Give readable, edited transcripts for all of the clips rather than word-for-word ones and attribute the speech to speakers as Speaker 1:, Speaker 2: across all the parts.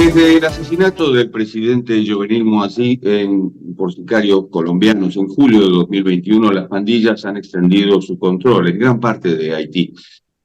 Speaker 1: Desde el asesinato del presidente Jovenel Moïse por sicarios colombianos en julio de 2021, las pandillas han extendido su control en gran parte de Haití.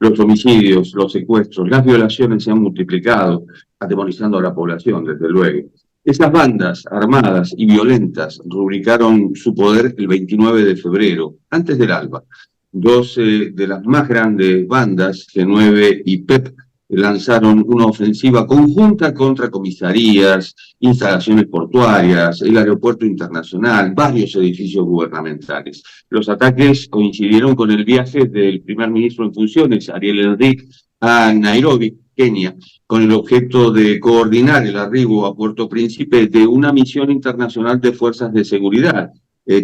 Speaker 1: Los homicidios, los secuestros, las violaciones se han multiplicado, atemorizando a la población, desde luego. Esas bandas armadas y violentas rubricaron su poder el 29 de febrero, antes del alba. Dos de las más grandes bandas, G9 y PEP, lanzaron una ofensiva conjunta contra comisarías, instalaciones portuarias, el aeropuerto internacional, varios edificios gubernamentales. Los ataques coincidieron con el viaje del primer ministro en funciones, Ariel Henry, a Nairobi, Kenia, con el objeto de coordinar el arribo a Puerto Príncipe de una misión internacional de fuerzas de seguridad.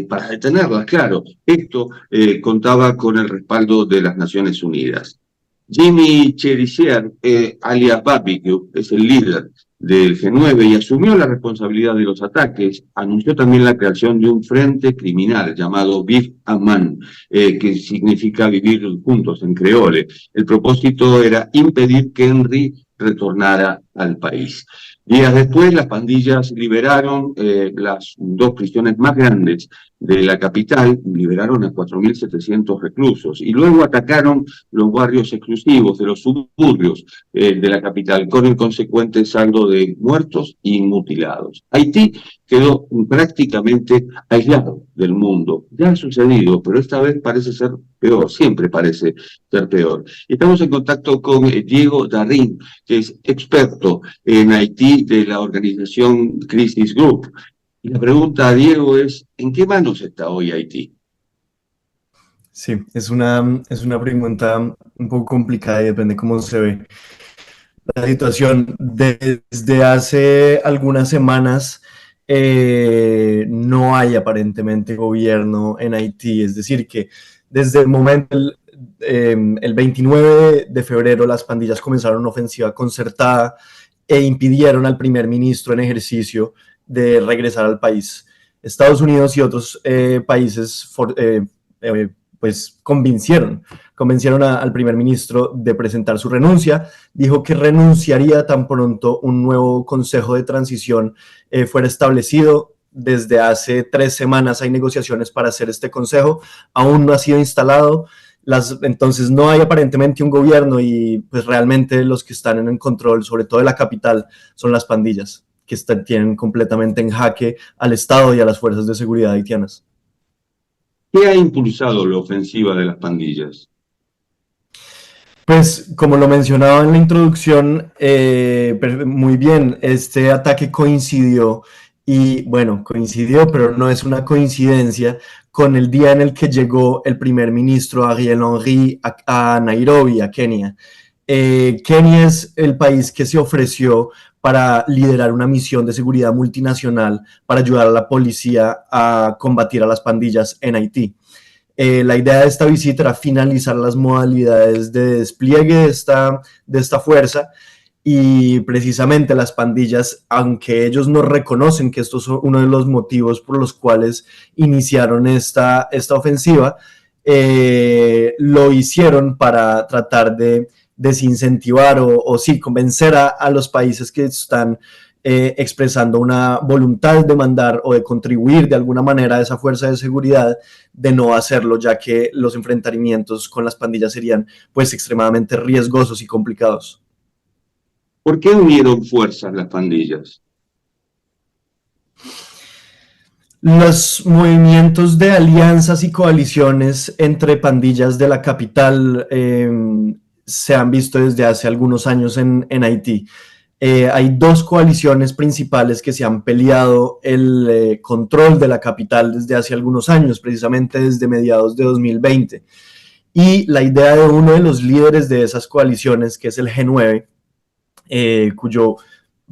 Speaker 1: Para detenerlas, claro. Esto contaba con el respaldo de las Naciones Unidas. Jimmy Cherizier, alias Barbecue, es el líder del G9 y asumió la responsabilidad de los ataques. Anunció también la creación de un frente criminal llamado Vivre Ensemble, que significa vivir juntos en creole. El propósito era impedir que Henry retornara al país. Días después, las pandillas liberaron las dos prisiones más grandes de la capital, liberaron a 4.700 reclusos y luego atacaron los barrios exclusivos de los suburbios de la capital, con el consecuente saldo de muertos y mutilados. Haití quedó prácticamente aislado del mundo. Ya ha sucedido, pero esta vez parece ser peor, siempre parece ser peor. Estamos en contacto con Diego Darín, que es experto en Haití de la organización Crisis Group. Y la pregunta a Diego es, ¿en qué manos está hoy Haití?
Speaker 2: Sí, es una pregunta un poco complicada y depende cómo se ve la situación. Desde hace algunas semanas no hay aparentemente gobierno en Haití, es decir, que desde el momento, el 29 de febrero, las pandillas comenzaron una ofensiva concertada e impidieron al primer ministro en ejercicio de regresar al país. Estados Unidos y otros países pues convencieron al primer ministro de presentar su renuncia. Dijo que renunciaría tan pronto un nuevo consejo de transición fuera establecido. Desde hace 3 semanas hay negociaciones para hacer este consejo, aún no ha sido instalado. Entonces no hay aparentemente un gobierno y pues realmente los que están en el control, sobre todo de la capital, son las pandillas, que tienen completamente en jaque al Estado y a las fuerzas de seguridad haitianas.
Speaker 1: ¿Qué ha impulsado la ofensiva de las pandillas?
Speaker 2: Pues como lo mencionaba en la introducción, muy bien, este ataque coincidió, pero no es una coincidencia, con el día en el que llegó el primer ministro Ariel Henry a Nairobi, a Kenia. Kenia es el país que se ofreció para liderar una misión de seguridad multinacional para ayudar a la policía a combatir a las pandillas en Haití. La idea de esta visita era finalizar las modalidades de despliegue de esta fuerza, y precisamente las pandillas, aunque ellos no reconocen que esto es uno de los motivos por los cuales iniciaron esta ofensiva, lo hicieron para tratar de desincentivar o sí, convencer a los países que están expresando una voluntad de mandar o de contribuir de alguna manera a esa fuerza de seguridad, de no hacerlo, ya que los enfrentamientos con las pandillas serían pues extremadamente riesgosos y complicados.
Speaker 1: ¿Por qué unieron fuerzas las pandillas?
Speaker 2: Los movimientos de alianzas y coaliciones entre pandillas de la capital se han visto desde hace algunos años en Haití. Hay 2 coaliciones principales que se han peleado el control de la capital desde hace algunos años, precisamente desde mediados de 2020. Y la idea de uno de los líderes de esas coaliciones, que es el G9, cuyo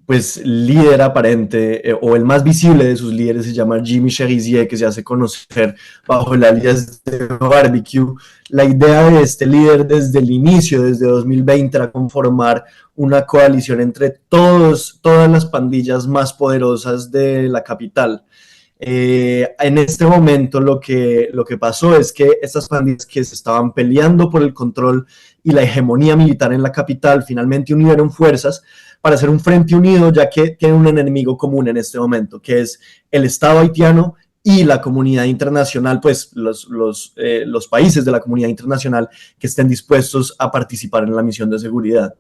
Speaker 2: pues líder aparente o el más visible de sus líderes se llama Jimmy Cherizier, que se hace conocer bajo el alias de Barbecue. La idea de este líder desde el inicio, desde 2020, era conformar una coalición entre todas las pandillas más poderosas de la capital. En este momento lo que pasó es que estas pandillas que se estaban peleando por el control y la hegemonía militar en la capital finalmente unieron fuerzas para hacer un frente unido, ya que tienen un enemigo común en este momento, que es el Estado haitiano y la comunidad internacional, pues los países de la comunidad internacional que estén dispuestos a participar en la misión de seguridad.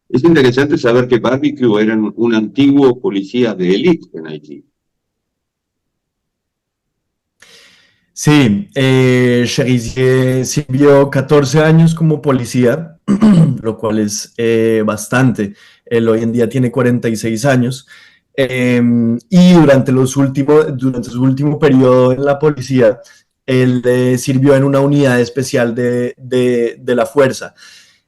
Speaker 1: Es interesante saber que Barbecue era un antiguo policía de élite en Haití.
Speaker 2: Sí, Cherizier sirvió 14 años como policía, lo cual es bastante. Él hoy en día tiene 46 años. Y durante su último periodo en la policía, él sirvió en una unidad especial de la fuerza.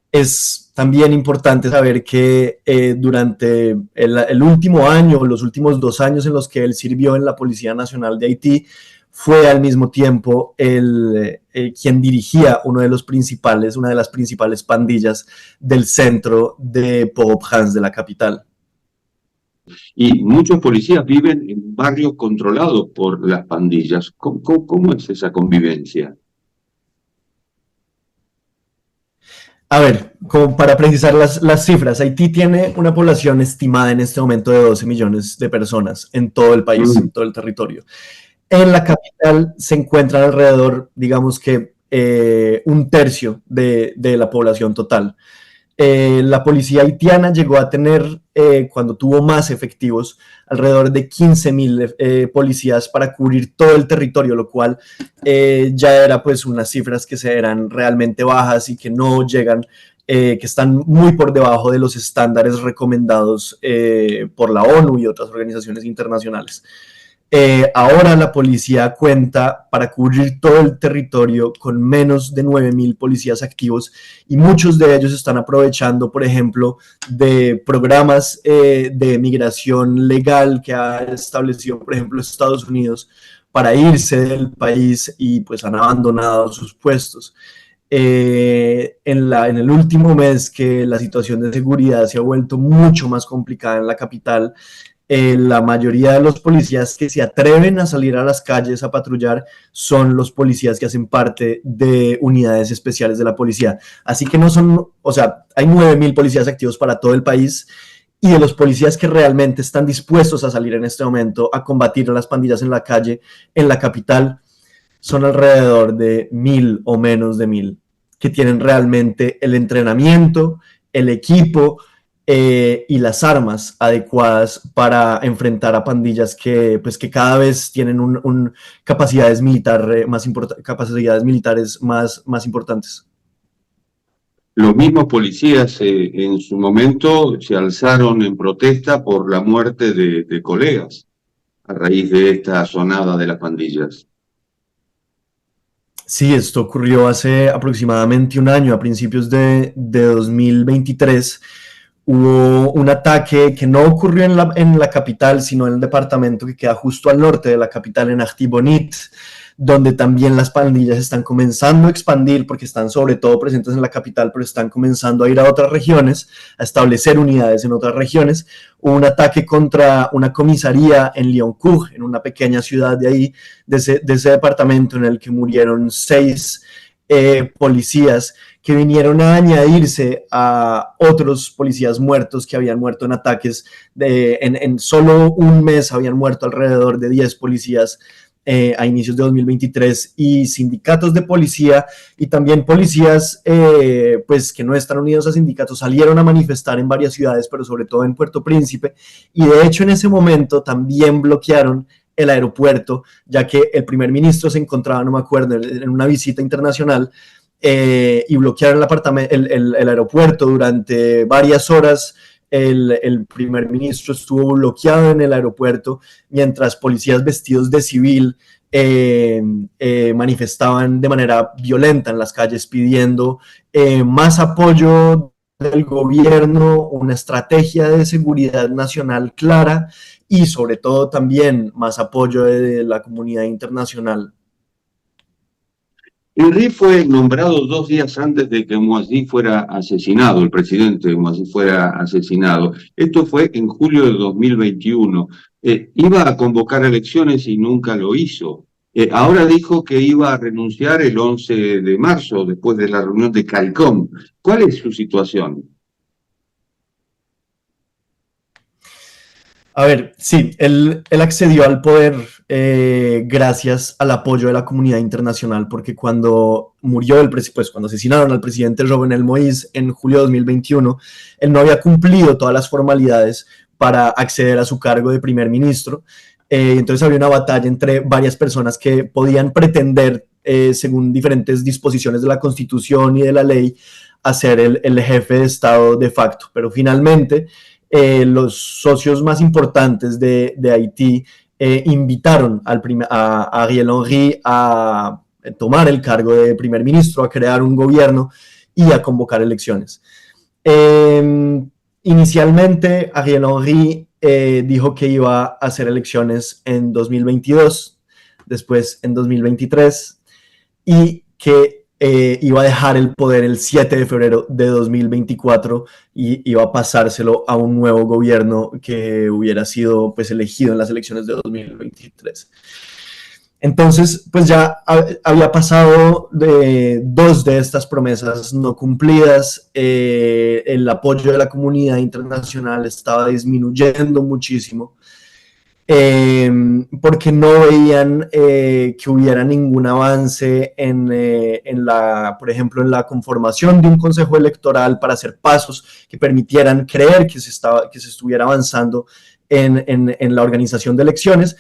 Speaker 2: Es también importante saber que durante el último año, los últimos 2 años en los que él sirvió en la Policía Nacional de Haití, fue al mismo tiempo quien dirigía una de las principales pandillas del centro de Port-au-Prince, de la capital.
Speaker 1: Y muchos policías viven en un barrio controlado por las pandillas. ¿Cómo es esa convivencia?
Speaker 2: A ver, como para precisar las cifras, Haití tiene una población estimada en este momento de 12 millones de personas en todo el país, en todo el territorio. En la capital se encuentran alrededor, digamos que un tercio de la población total. La policía haitiana llegó a tener, cuando tuvo más efectivos, alrededor de 15.000 policías para cubrir todo el territorio, lo cual ya era pues unas cifras que eran realmente bajas y que no llegan, que están muy por debajo de los estándares recomendados por la ONU y otras organizaciones internacionales. Ahora la policía cuenta para cubrir todo el territorio con menos de 9.000 policías activos y muchos de ellos están aprovechando, por ejemplo, de programas de migración legal que ha establecido, por ejemplo, Estados Unidos para irse del país y pues han abandonado sus puestos. En el último mes que la situación de seguridad se ha vuelto mucho más complicada en la capital, la mayoría de los policías que se atreven a salir a las calles a patrullar son los policías que hacen parte de unidades especiales de la policía. Así que no son, o sea, hay 9.000 policías activos para todo el país y de los policías que realmente están dispuestos a salir en este momento a combatir a las pandillas en la calle, en la capital, son alrededor de 1.000 o menos de 1.000 que tienen realmente el entrenamiento, el equipo, y las armas adecuadas para enfrentar a pandillas que cada vez tienen capacidades militares más importantes.
Speaker 1: Los mismos policías en su momento se alzaron en protesta por la muerte de colegas a raíz de esta sonada de las pandillas.
Speaker 2: Sí, esto ocurrió hace aproximadamente un año, a principios de 2023. Hubo un ataque que no ocurrió en la capital, sino en el departamento que queda justo al norte de la capital, en Artibonite, donde también las pandillas están comenzando a expandir, porque están sobre todo presentes en la capital, pero están comenzando a ir a otras regiones, a establecer unidades en otras regiones. Hubo un ataque contra una comisaría en Lioncourt, en una pequeña ciudad de ahí, de ese departamento, en el que murieron 6 policías que vinieron a añadirse a otros policías muertos que habían muerto en ataques. En solo un mes habían muerto alrededor de 10 policías a inicios de 2023, y sindicatos de policía y también policías pues que no están unidos a sindicatos salieron a manifestar en varias ciudades, pero sobre todo en Puerto Príncipe, y de hecho en ese momento también bloquearon el aeropuerto, ya que el primer ministro se encontraba, no me acuerdo, en una visita internacional, y bloquearon el aeropuerto durante varias horas. El primer ministro estuvo bloqueado en el aeropuerto mientras policías vestidos de civil manifestaban de manera violenta en las calles pidiendo más apoyo del gobierno, una estrategia de seguridad nacional clara y sobre todo también más apoyo de la comunidad internacional.
Speaker 1: Henry fue nombrado 2 días antes de que Moazzi fuera asesinado, el presidente Moazzi fuera asesinado. Esto fue en julio de 2021. Iba a convocar elecciones y nunca lo hizo. Ahora dijo que iba a renunciar el 11 de marzo, después de la reunión de CARICOM. ¿Cuál es su situación?
Speaker 2: A ver, sí, él accedió al poder gracias al apoyo de la comunidad internacional, porque cuando murió pues cuando asesinaron al presidente Jovenel Moïse en julio de 2021, él no había cumplido todas las formalidades para acceder a su cargo de primer ministro. Entonces había una batalla entre varias personas que podían pretender, según diferentes disposiciones de la Constitución y de la ley, a ser el jefe de Estado de facto, pero finalmente los socios más importantes de Haití invitaron a Ariel Henry a tomar el cargo de primer ministro, a crear un gobierno y a convocar elecciones. Inicialmente, Ariel Henry dijo que iba a hacer elecciones en 2022, después en 2023, y que iba a dejar el poder el 7 de febrero de 2024 y iba a pasárselo a un nuevo gobierno que hubiera sido pues elegido en las elecciones de 2023. Entonces, pues ya había pasado de dos de estas promesas no cumplidas, el apoyo de la comunidad internacional estaba disminuyendo muchísimo, porque no veían que hubiera ningún avance por ejemplo, en la conformación de un consejo electoral para hacer pasos que permitieran creer que se estuviera avanzando en la organización de elecciones.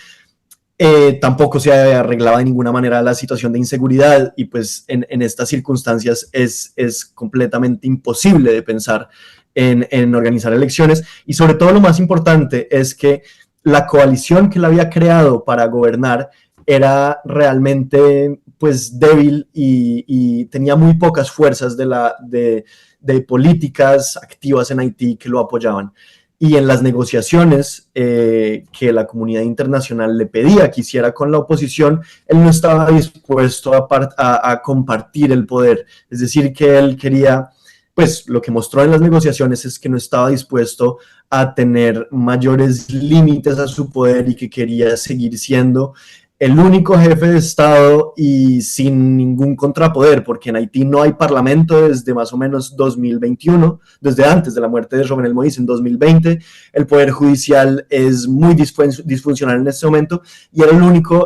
Speaker 2: Tampoco se arreglaba de ninguna manera la situación de inseguridad y pues en estas circunstancias es completamente imposible de pensar en organizar elecciones, y sobre todo lo más importante es que la coalición que él había creado para gobernar era realmente pues débil y tenía muy pocas fuerzas de políticas activas en Haití que lo apoyaban. Y en las negociaciones que la comunidad internacional le pedía que hiciera con la oposición, él no estaba dispuesto a compartir el poder. Es decir, que él quería, pues lo que mostró en las negociaciones es que no estaba dispuesto a tener mayores límites a su poder y que quería seguir siendo el único jefe de Estado y sin ningún contrapoder, porque en Haití no hay parlamento desde más o menos 2021, desde antes de la muerte de Jovenel Moïse en 2020. El poder judicial es muy disfuncional en este momento y era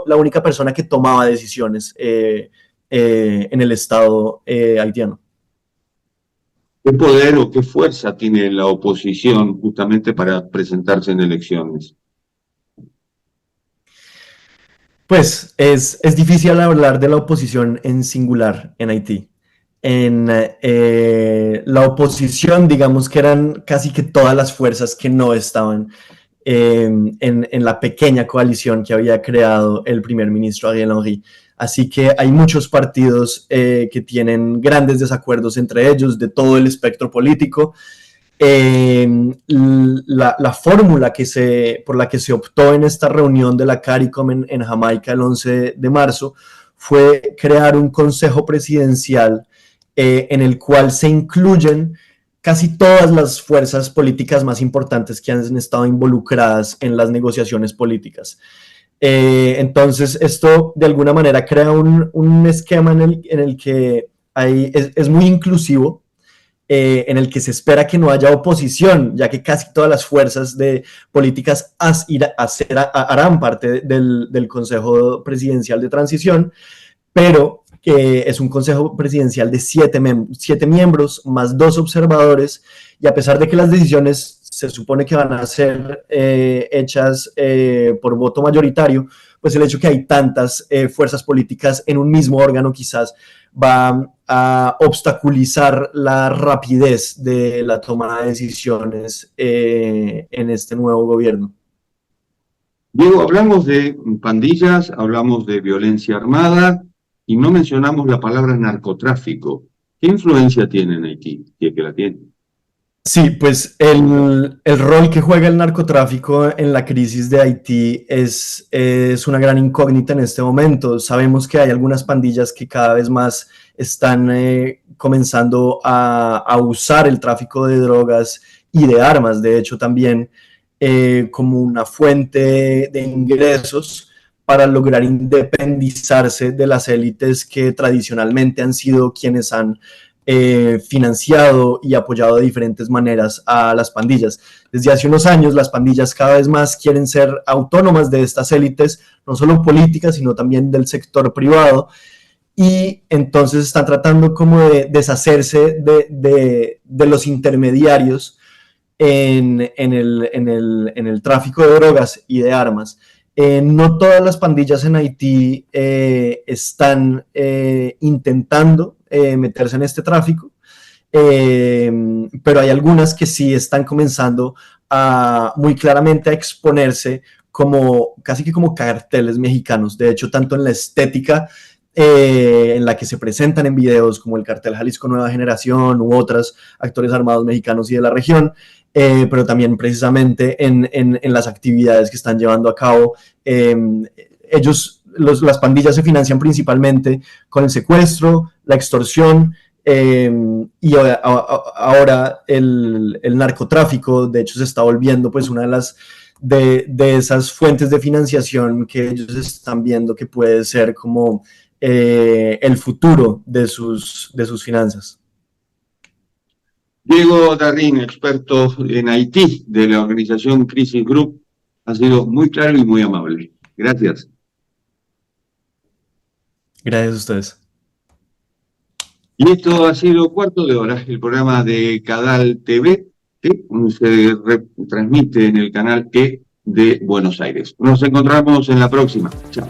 Speaker 2: la única persona que tomaba decisiones en el Estado haitiano.
Speaker 1: ¿Qué poder o qué fuerza tiene la oposición justamente para presentarse en elecciones?
Speaker 2: Pues es difícil hablar de la oposición en singular en Haití. En la oposición, digamos que eran casi que todas las fuerzas que no estaban en la pequeña coalición que había creado el primer ministro Ariel Henry. Así que hay muchos partidos que tienen grandes desacuerdos entre ellos de todo el espectro político. La fórmula por la que se optó en esta reunión de la CARICOM en Jamaica el 11 de marzo fue crear un consejo presidencial en el cual se incluyen casi todas las fuerzas políticas más importantes que han estado involucradas en las negociaciones políticas. Entonces esto de alguna manera crea un esquema en el que es muy inclusivo, en el que se espera que no haya oposición, ya que casi todas las fuerzas políticas harán parte del Consejo Presidencial de Transición, pero que es un Consejo Presidencial de 7 miembros más 2 observadores, y a pesar de que las decisiones se supone que van a ser hechas por voto mayoritario, pues el hecho que hay tantas fuerzas políticas en un mismo órgano quizás va a obstaculizar la rapidez de la toma de decisiones en este nuevo gobierno.
Speaker 1: Diego, hablamos de pandillas, hablamos de violencia armada y no mencionamos la palabra narcotráfico. ¿Qué influencia tiene en Haití? Si es que la tiene.
Speaker 2: Sí, pues el rol que juega el narcotráfico en la crisis de Haití es una gran incógnita en este momento. Sabemos que hay algunas pandillas que cada vez más están comenzando a usar el tráfico de drogas y de armas, de hecho también como una fuente de ingresos para lograr independizarse de las élites que tradicionalmente han sido quienes han financiado y apoyado de diferentes maneras a las pandillas. Desde hace unos años las pandillas cada vez más quieren ser autónomas de estas élites, no solo políticas, sino también del sector privado, y entonces están tratando como de deshacerse de los intermediarios en el tráfico de drogas y de armas. No todas las pandillas en Haití están intentando meterse en este tráfico, pero hay algunas que sí están comenzando muy claramente a exponerse casi que como carteles mexicanos. De hecho, tanto en la estética en la que se presentan en videos como el cartel Jalisco Nueva Generación u otros actores armados mexicanos y de la región, pero también precisamente en las actividades que están llevando a cabo. Las pandillas se financian principalmente con el secuestro, la extorsión, y ahora el narcotráfico. De hecho, se está volviendo pues una de esas fuentes de financiación que ellos están viendo que puede ser como el futuro de sus finanzas.
Speaker 1: Diego Darrín, experto en Haití de la organización Crisis Group, ha sido muy claro y muy amable. Gracias.
Speaker 2: Gracias a ustedes.
Speaker 1: Y esto ha sido Cuarto de Hora, el programa de Cadal TV, que se transmite en el canal E de Buenos Aires. Nos encontramos en la próxima. Chao.